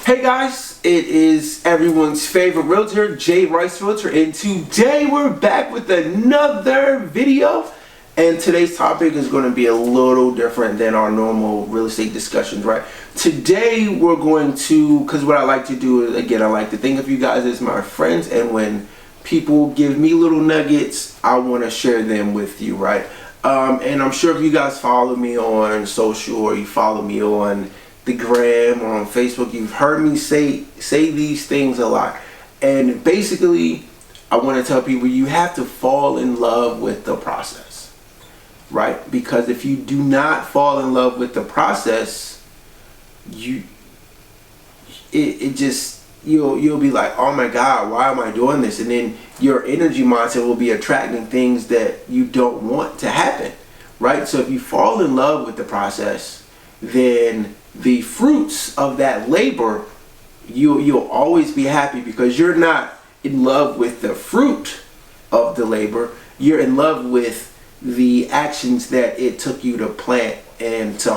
Hey guys, it is everyone's favorite realtor, Jay Rice Realtor, and today we're back with another video. And today's topic is going to be a little different than our normal real estate discussions, right? Today we're going to, because what I like to do is, again, I like to think of you guys as my friends, and when people give me little nuggets, I want to share them with you, right? And I'm sure if you guys follow me on social or you follow me on the gram or on Facebook, you've heard me say these things a lot. And basically, I want to tell people you have to fall in love with the process, right? Because if you do not fall in love with the process, you'll be like, oh my God, why am I doing this? And then your energy mindset will be attracting things that you don't want to happen, right? So if you fall in love with the process, then the fruits of that labor, you'll always be happy, because you're not in love with the fruit of the labor. You're in love with the actions that it took you to plant and to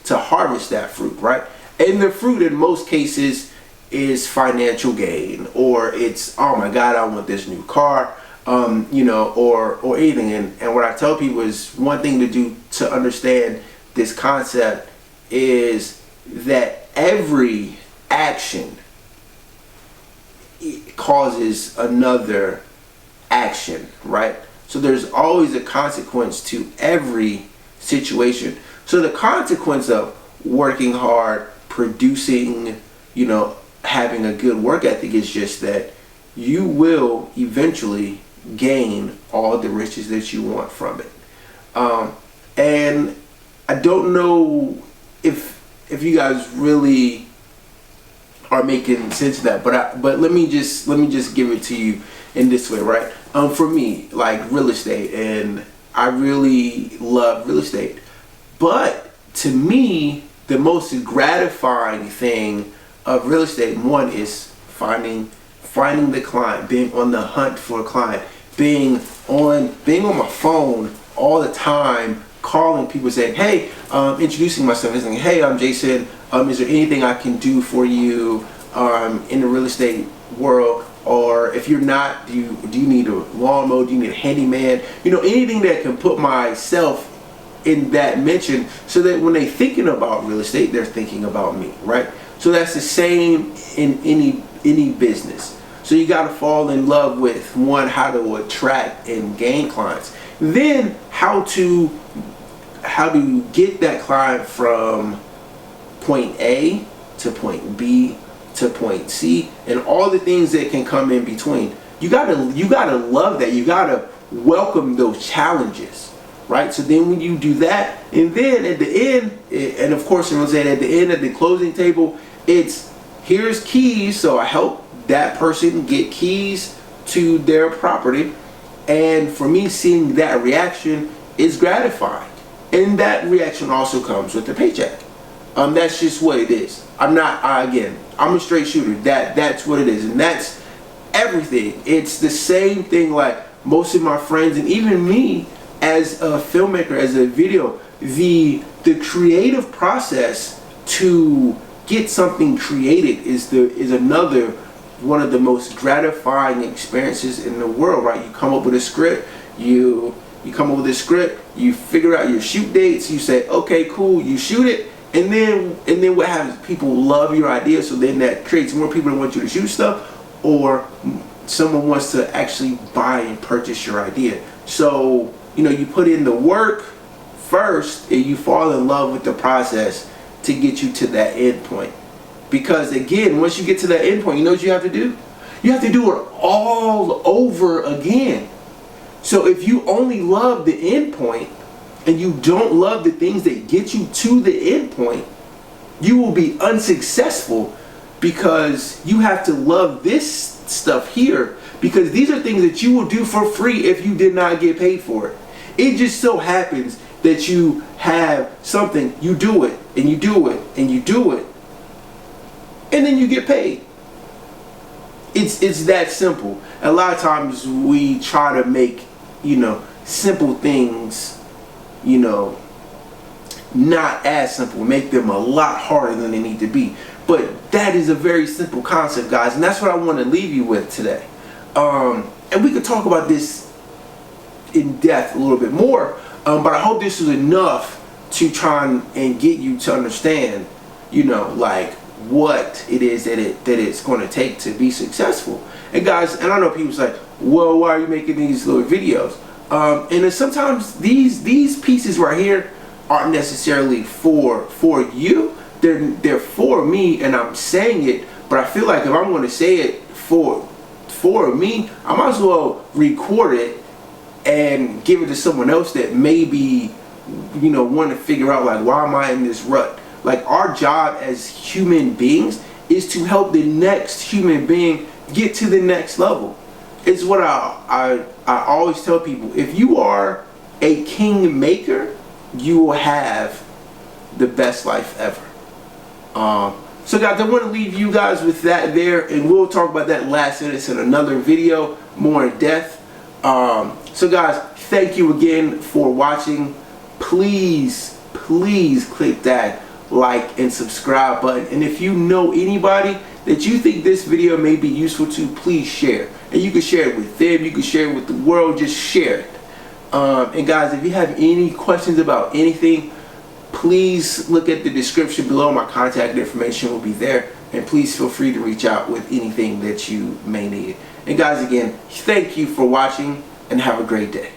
harvest that fruit, right? And the fruit in most cases is financial gain, or it's, oh my God, I want this new car, or anything. And what I tell people is, one thing to do to understand this concept is that every action causes another action, right? So there's always a consequence to every situation. So the consequence of working hard, producing, having a good work ethic is just that you will eventually gain all the riches that you want from it. And I don't know if you guys really are making sense of that, but let me just give it to you in this way, right? For me, like real estate, and I really love real estate, but to me, the most gratifying thing of real estate, one, is finding the client, being on the hunt for a client, being on my phone all the time, calling people saying, hey, introducing myself and saying, hey, I'm Jason, is there anything I can do for you in the real estate world? Or if you're not, do you need a lawnmower, do you need a handyman, anything that can put myself in that mention, so that when they're thinking about real estate, they're thinking about me, right? So that's the same in any business. So you got to fall in love with, one, how to attract and gain clients, then how to get that client from point A to point B to point C, and all the things that can come in between. You gotta love that. You gotta welcome those challenges, right? So then when you do that, and then at the end, and of course, at the end, at the closing table, it's, here's keys. So I help that person get keys to their property, and for me, seeing that reaction is gratifying. And that reaction also comes with the paycheck. That's just what it is. I'm a straight shooter. That's what it is, and that's everything. It's the same thing. Like most of my friends, and even me as a filmmaker, as a video, the creative process to get something created is another one of the most gratifying experiences in the world, right? You come up with a script, you figure out your shoot dates, you say, okay, cool, you shoot it, and then what happens? People love your idea, so then that creates more people that want you to shoot stuff, or someone wants to actually buy and purchase your idea. So, you put in the work first, and you fall in love with the process to get you to that end point. Because again, once you get to that end point, you know what you have to do? You have to do it all over again. So if you only love the end point and you don't love the things that get you to the end point, you will be unsuccessful, because you have to love this stuff here, because these are things that you will do for free if you did not get paid for it. It just so happens that you have something, you do it, and you do it, and you do it, and then you get paid. It's that simple. A lot of times we try to make, simple things, not as simple, make them a lot harder than they need to be. But that is a very simple concept, guys, and that's what I want to leave you with today. And we could talk about this in depth a little bit more, but I hope this was enough to try and get you to understand, you know, like what it is that it's going to take to be successful. And guys, and I know people's like, well, why are you making these little videos? And then sometimes these pieces right here aren't necessarily for you. They're for me, and I'm saying it. But I feel like if I'm going to say it for me, I might as well record it and give it to someone else that maybe, you know, want to figure out like, why am I in this rut? Like, our job as human beings is to help the next human being get to the next level. It's what I always tell people. If you are a king maker, you will have the best life ever. So guys, I want to leave you guys with that there, and we'll talk about that last sentence in another video, more in depth. So guys, thank you again for watching. Please click that like and subscribe button, and if you know anybody that you think this video may be useful to, please share. And you can share it with them, you can share it with the world, just share it. And guys, if you have any questions about anything, please look at the description below. My contact information will be there, and please feel free to reach out with anything that you may need. And guys, again, thank you for watching, and have a great day.